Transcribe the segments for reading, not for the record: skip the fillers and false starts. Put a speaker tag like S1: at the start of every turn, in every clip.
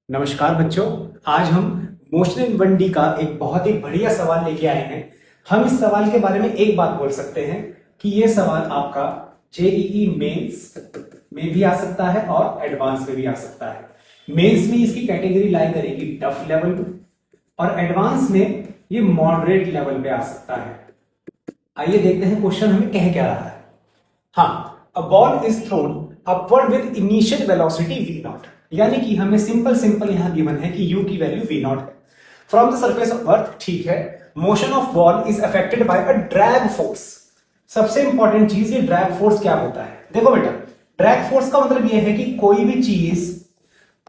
S1: नमस्कार बच्चों। आज हम मोशन इन 1D का एक बहुत ही बढ़िया सवाल लेके आए हैं। हम इस सवाल के बारे में एक बात बोल सकते हैं कि ये सवाल आपका जेईई मेंस में भी आ सकता है और एडवांस में भी आ सकता है। मेंस में इसकी कैटेगरी लाई करेगी टफ लेवल में और एडवांस में ये मॉडरेट लेवल पे आ सकता है। आइए देखते हैं क्वेश्चन हमें कह क्या रहा है। हाँ, a ball is throne upward with initial velocity v not, यानी कि हमें सिंपल यहां गिवन है कि u की वैल्यू v नॉट है from the surface of earth. ठीक है, motion of ball is affected by a drag force. सबसे इंपॉर्टेंट चीज, ये ड्रैग फोर्स क्या होता है? देखो बेटा, ड्रैग फोर्स का मतलब यह है कि कोई भी चीज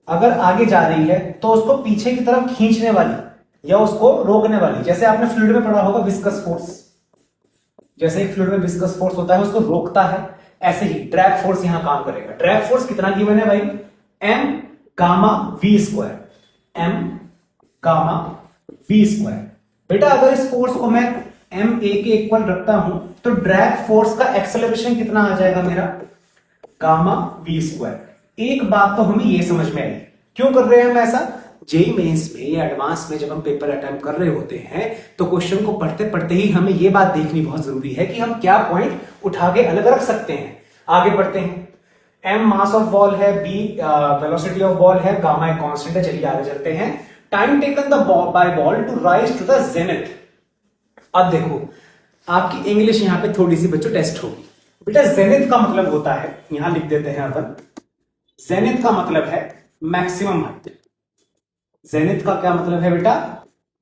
S1: अगर आगे जा रही है तो उसको पीछे की तरफ खींचने वाली या उसको रोकने वाली। जैसे आपने फ्लूइड में पढ़ा होगा विस्कस फोर्स, जैसे एक फ्लूइड में विस्कस फोर्स होता है उसको रोकता है, ऐसे ही ड्रैग फोर्स यहां काम करेगा। ड्रैग फोर्स कितना गिवन है भाई? m gamma v square, m gamma v square. बेटा अगर इस फोर्स को मैं m a के इक्वल रखता हूं तो ड्रैग फोर्स का एक्सेलरेशन कितना आ जाएगा मेरा? Gamma v square. एक बात तो हमें ये समझ में आई, क्यों कर रहे हैं हम ऐसा? जेई मेंस में या एडवांस में जब हम पेपर अटेम्प्ट कर रहे होते हैं तो क्वेश्चन को पढ़ते पढ़ते ही हमें यह बात देखनी बहुत जरूरी है कि हम क्या पॉइंट उठा के अलग रख सकते हैं। आगे बढ़ते हैं। m मास ऑफ बॉल है, b वेलोसिटी ऑफ बॉल है, गामा एक कांस्टेंट है। चलिए आगे चलते हैं। Time taken the by ball to rise to the zenith. अब देखो, आपकी इंग्लिश यहां पे थोड़ी सी बच्चों टेस्ट होगी। बेटा जेनिथ का मतलब होता है, यहां लिख देते हैं अपन, जेनिथ का मतलब है मैक्सिमम हाइट। जेनिथ का क्या मतलब है बेटा?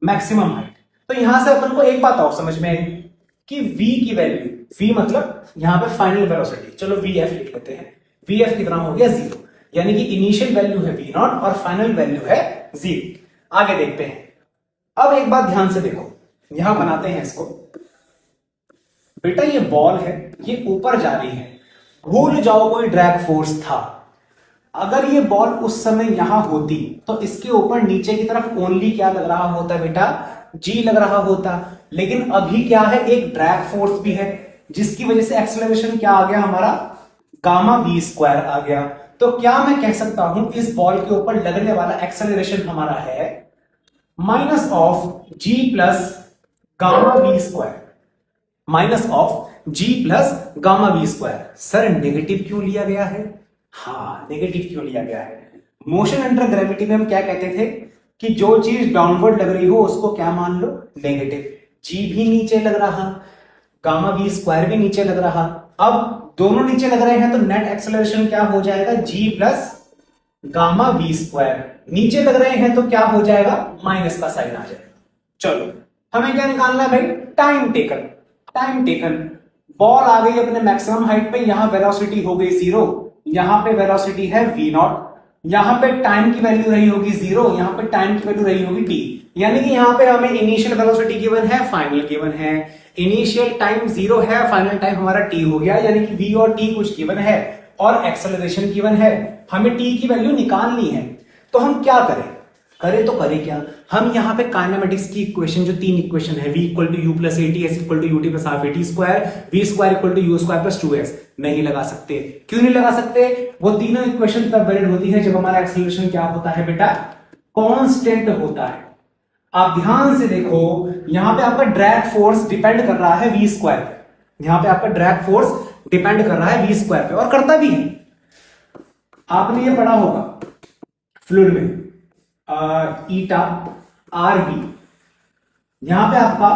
S1: Maximum height. तो यहां से अपन को एक बात और समझ में आई कि v की वैल्यू, v मतलब यहां पे फाइनल वेलोसिटी, चलो vf लिख लेते हैं। vf कितना हो गया? 0, यानी कि इनिशियल वैल्यू है v नॉट और फाइनल वैल्यू है 0। आगे देखते हैं। अब एक बात ध्यान से देखो, यहां बनाते हैं इसको। बेटा ये बॉल है, ये ऊपर जा रही है। भूल जाओ कोई ड्रैग फोर्स था। अगर ये बॉल उस समय यहां होती तो इसके ऊपर नीचे की तरफ ओनली क्या लग रहा होता बेटा? जी लग रहा होता। लेकिन अभी क्या है? एक ड्रैग फोर्स भी है जिसकी वजह से एक्सेलरेशन क्या आ गया हमारा? गामा v स्क्वायर आ गया। तो क्या मैं कह सकता हूं इस बॉल के ऊपर लगने वाला एक्सेलरेशन हमारा है minus of G plus gamma v square, minus of G plus gamma we square. Sir negative क्यों लिया गया है? हाँ, नेगेटिव क्यों लिया गया है? मोशन अंडर ग्रेविटी में हम क्या कहते थे कि जो चीज डाउनवर्ड लग रही हो उसको क्या मान लो? नेगेटिव। जी भी नीचे लग रहा, गामा वी स्क्वायर भी नीचे लग रहा। अब दोनों नीचे लग रहे हैं तो नेट एक्सेलरेशन क्या हो जाएगा? जी प्लस गामा वी स्क्वायर। नीचे लग रहे हैं तो क्या हो जाएगा? माइनस का साइन आ जाएगा। चलो हमें क्या निकालना है भाई? Time taken. Time taken, ball आ गई अपने मैक्सिमम हाइट पे, यहां वेलोसिटी हो गई 0, यहां पे वेलोसिटी है v नॉट, यहां पे टाइम की वैल्यू रही होगी 0, यहां पे टाइम की वैल्यू रही होगी t। यानी कि यहां पे हमें इनिशियल वेलोसिटी गिवन है, फाइनल गिवन है। इनिशियल टाइम 0 है, फाइनल टाइम हमारा t हो गया, यानी कि v और t कुछ गिवन है और एक्सेलरेशन गिवन है। हमें t की वैल्यू निकालनी है। तो हम क्या करें? तो करें क्या? हम यहां पे काइनेमेटिक्स की इक्वेशन, जो 3 इक्वेशन है, v equal to U plus A T, S equal to U T plus half A T square, V square equal to U square plus 2s, नहीं लगा सकते। क्यों नहीं लगा सकते? वो तीनों इक्वेशन तब वैलिड होती है जब हमारा एक्सेलरेशन क्या होता है बेटा? कांस्टेंट होता है। आप ध्यान से देखो, यहां पे आपका ड्रैग फोर्स डिपेंड कर रहा है वी स्क्वायर, यहां पे आपका ड्रैग फोर्स डिपेंड कर रहा है वी स्क्वायर पे, और करता भी है। आपने ये पढ़ा होगा फ्लूइड में, ईटा आर बी, यहां पे आपका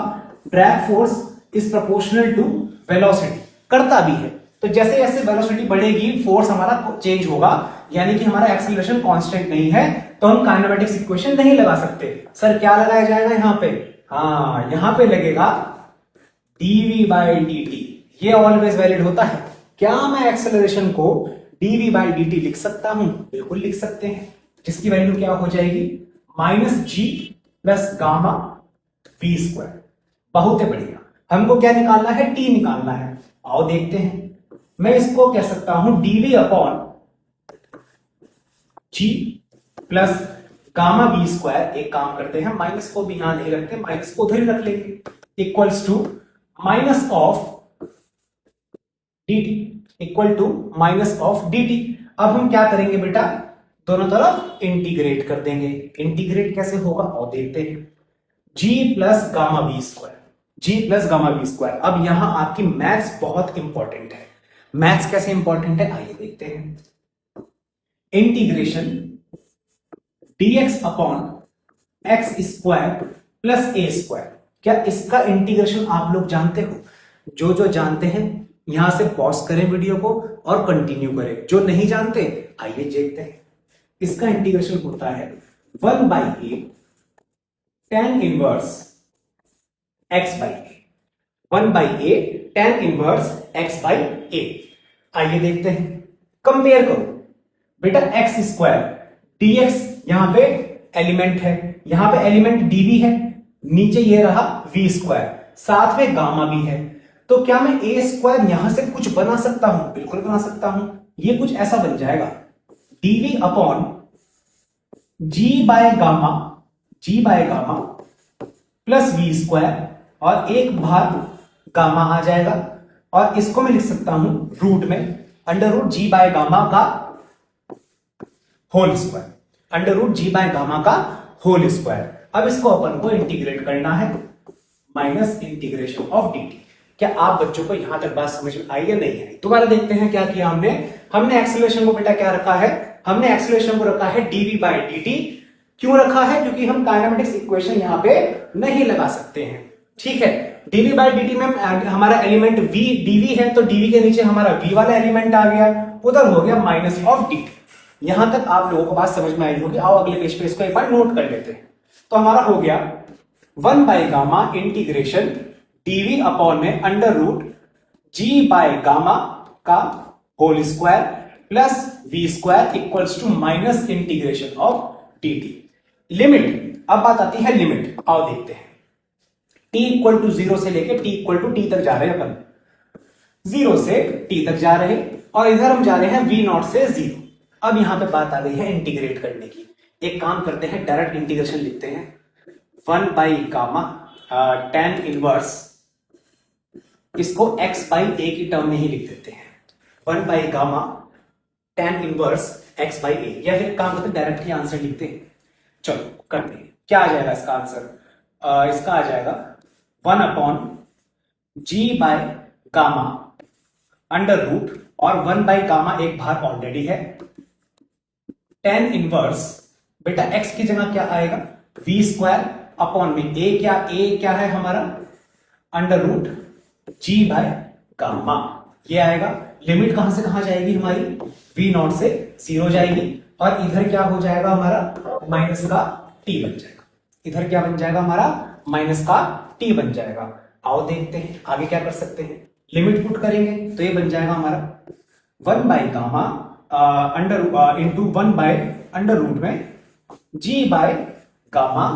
S1: drag force is proportional to velocity, करता भी है। तो जैसे जैसे वेलोसिटी बढ़ेगी फोर्स हमारा चेंज होगा, यानी कि हमारा एक्सेलरेशन कांस्टेंट नहीं है, तो हम काइनेमेटिक्स इक्वेशन नहीं लगा सकते। सर क्या लगाया जाएगा यहां पे? हाँ, यहां पे लगेगा dv बाई dt। ये ऑलवेज वैलिड होता है। क्या मैं एक्सेलरेशन को dv बाई dt लिख सकता हूं? बिल्कुल लिख सकते हैं, जिसकी वैल्यू क्या हो जाएगी? Minus g plus gamma we square. बहुत ही बढ़िया। हमको क्या निकालना है? टी निकालना है। आओ देखते हैं। मैं इसको कह सकता हूं dv upon g plus gamma we square. एक काम करते हैं, माइनस को भी यहां नहीं रखते, माइनस को उधर ही रख लेंगे, equals to minus of dt, equal to minus of dt। अब हम क्या करेंगे बेटा? दोनों तरफ इंटीग्रेट कर देंगे। इंटीग्रेट कैसे होगा और देखते हैं। जी प्लस गामा बी स्क्वायर, जी प्लस गामा बी स्क्वायर। अब यहां आपकी मैथ्स बहुत इंपॉर्टेंट है। मैथ्स कैसे इंपॉर्टेंट है आइए देखते हैं। Integration dx upon x square plus a square, क्या इसका इंटीग्रेशन आप लोग जानते हो? जो जो जानते हैं यहां से पॉज करें वीडियो को और कंटिन्यू करें, जो नहीं जानते आइए देखते हैं। इसका इंटीग्रेशन होता है 1/a tan inverse x by a, 1/a tan inverse x by a. आइए देखते हैं, कंपेयर करो बेटा। एक्स स्क्वायर dx यहां पे एलिमेंट है, यहां पे एलिमेंट dv है, नीचे ये रहा v स्क्वायर, साथ में गामा भी है। तो क्या मैं ए स्क्वायर यहां से कुछ बना सकता हूं? बिल्कुल बना सकता हूं। ये कुछ ऐसा बन जाएगा dv upon g by gamma plus v square और एक भाग गामा आ जाएगा, और इसको मैं लिख सकता हूं रूट में under root g by gamma का whole square, under root g by gamma का होल स्क्वायर। अब इसको अपन को इंटीग्रेट करना है, माइनस इंटीग्रेशन ऑफ dt। क्या आप बच्चों को यहां तक बात समझ में आई या नहीं आई? दोबारा देखते हैं क्या किया हमने एक्सेलरेशन को बेटा क्या रखा है? हमने एक्सेलरेशन को रखा है dv बाय dt। क्यों रखा है? क्योंकि हम काइनेमेटिक्स इक्वेशन यहां पे नहीं लगा सकते हैं, ठीक है। dv बाय dt में हमारा एलिमेंट v dv है, तो dv के नीचे हमारा v वाला एलिमेंट आ गया, उधर हो गया माइनस ऑफ dt। यहां तक आप लोगों को बात समझ में आई होगी। आओ अगले पेज पे इसको एक बार नोट कर लेते हैं। तो हमारा हो गया 1 by gamma integration dv upon में under root g by gamma का whole square plus v square equals to minus integration of dt। Limit, अब बात आती है लिमिट। आओ देखते हैं। t इक्वल टू 0 से लेके t इक्वल टू t तक जा रहे हैं अपन, 0 से t तक जा रहे हैं, और इधर हम जा रहे हैं v0 से 0। अब यहां पे बात आ गई है इंटीग्रेट करने की। एक काम करते हैं, डायरेक्ट इंटीग्रेशन लिखते हैं। 1 बाई गामा tan इनवर्स, इसको x बाई ए की टर्म में ही लिख देते हैं। 1 by gamma tan inverse x by a, या फिर काम करते हैं डायरेक्ट ही आंसर लिखते हैं। चलो करते हैं, क्या आ जाएगा इसका आंसर? इसका आ जाएगा 1 upon g by gamma under root, और 1 बाई गामा एक भाग ऑलरेडी है, tan इनवर्स बेटा x की जगह क्या आएगा? v स्क्वायर अपॉन में a क्या है हमारा? Under root g by gamma, ये आएगा। लिमिट कहां से कहां जाएगी हमारी? v0 से 0 जाएगी, और इधर क्या हो जाएगा हमारा? माइनस का t बन जाएगा। इधर क्या बन जाएगा हमारा? माइनस का t बन जाएगा। आओ देखते हैं आगे क्या कर सकते हैं। लिमिट पुट करेंगे तो ये बन जाएगा हमारा 1 by gamma under into 1 by under root में g by gamma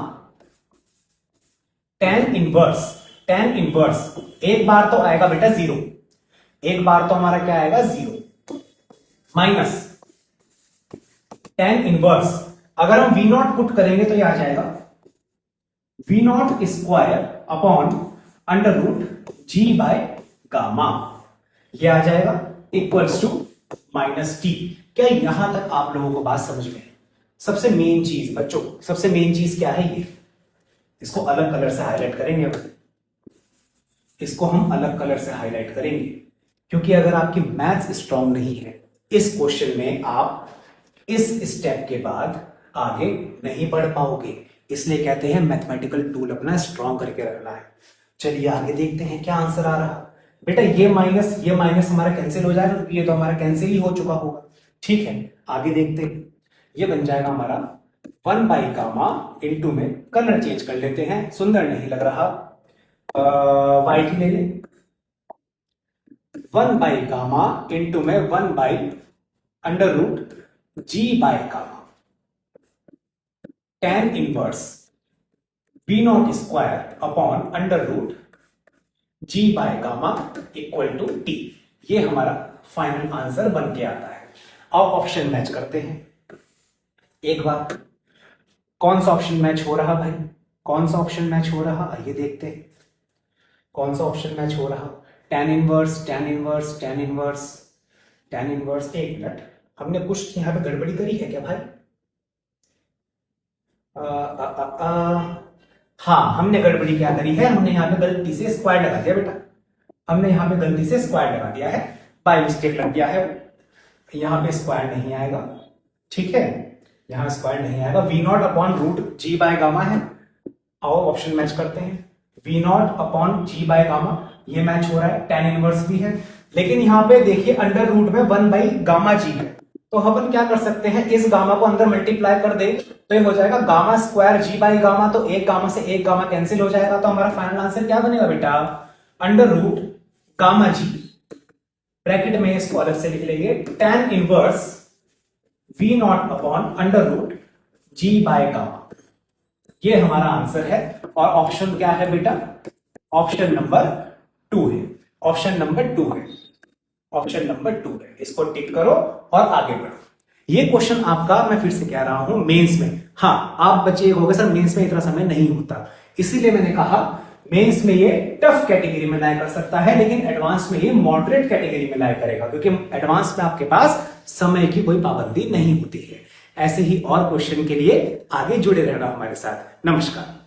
S1: tan inverse एक बार तो आएगा बेटा 0, एक बार तो हमारा क्या आएगा? 0 माइनस tan इनवर्स, अगर हम v0 पुट करेंगे तो ये आ जाएगा v0 square upon under root g by gamma, ये आ जाएगा इक्वल्स टू माइनस टी। क्या यहां तक आप लोगों को बात समझ में? सबसे मेन चीज बच्चों, सबसे मेन चीज क्या है? ये इसको अलग कलर से हाईलाइट करेंगे। अब इसको हम अलग कलर से हाईलाइट करेंगे, क्योंकि अगर आपकी मैथ्स स्ट्रांग नहीं है, इस क्वेश्चन में आप इस स्टेप के बाद आगे नहीं बढ़ पाओगे। इसलिए कहते हैं मैथमेटिकल टूल अपना स्ट्रांग करके रखना है। चलिए आगे देखते हैं क्या आंसर आ रहा। बेटा ये माइनस हमारा कैंसिल हो जाएगा, क्योंकि ये तो हमारा कैंसिल ही हो चुका होगा, ठीक है। आगे देखते हैं, ये बन जाएगा हमारा 1 बाई गामा इंटू में, कलर चेंज कर लेते हैं, सुंदर नहीं लग रहा, वाइट ले लें। 1 बाई गामा इंटू में 1 by under root g by gamma tan inverse v0 square upon under root g by gamma equal to t. ये हमारा फाइनल आंसर बन के आता है। अब ऑप्शन मैच करते हैं एक बार। कौन सा ऑप्शन मैच हो रहा भाई? कौन सा ऑप्शन मैच हो रहा? आइए देखते हैं कौन सा ऑप्शन मैच हो रहा। tan inverse tan inverse tan inverse tan inverse. एक मिनट, हमने कुछ यहां पे गड़बड़ी करी है क्या भाई? हाँ, हमने गड़बड़ी क्या करी है, हमने यहाँ पे गलती से स्क्वायर लगा दिया बेटा, हमने यहाँ पे गलती से स्क्वायर लगा दिया है, बाय मिस्टेक लग गया है। यहाँ पे स्क्वायर नहीं आएगा, ठीक है, यहाँ स्क्वायर नहीं आएगा। V naught upon root g by gamma है। आओ ऑप्शन मैच करते हैं। V naught upon g by gamma, ये मैच हो रहा है, tan इनवर्स भी है, लेकिन यहाँ पे देखिए अंडर रूट में 1 बाई गामा जी है, तो हम क्या कर सकते हैं, इस गामा को अंदर मल्टीप्लाई कर दे तो ये हो जाएगा gamma square g by gamma, तो एक गामा से एक गामा कैंसिल हो जाएगा, तो हमारा फाइनल आंसर क्या बनेगा बेटा, under root gamma g, bracket में इसको अलग से लिख लेंगे, tan inverse v naught upon under root g by gamma. ये हमारा आंसर है। और ऑप्शन क्या है बेटा, ऑप्शन नंबर 2 है, ऑप्शन नंबर 2 है, ऑप्शन नंबर 2 है। इसको टिक करो और आगे बढ़ो। ये क्वेश्चन आपका, मैं फिर से कह रहा हूं, मेंस में, हाँ आप बच्चे होगे सर मेंस में इतना समय नहीं होता, इसीलिए मैंने कहा मेंस में ये टफ कैटेगरी में लाया कर सकता है, लेकिन एडवांस में ये मॉडरेट कैटेगरी में लाया करेगा, क्योंकि एडवांस में आपके पास समय की कोई पाबंदी नहीं होती है। ऐसे ही और क्वेश्चन के लिए आगे जुड़े रहना हमारे साथ। नमस्कार।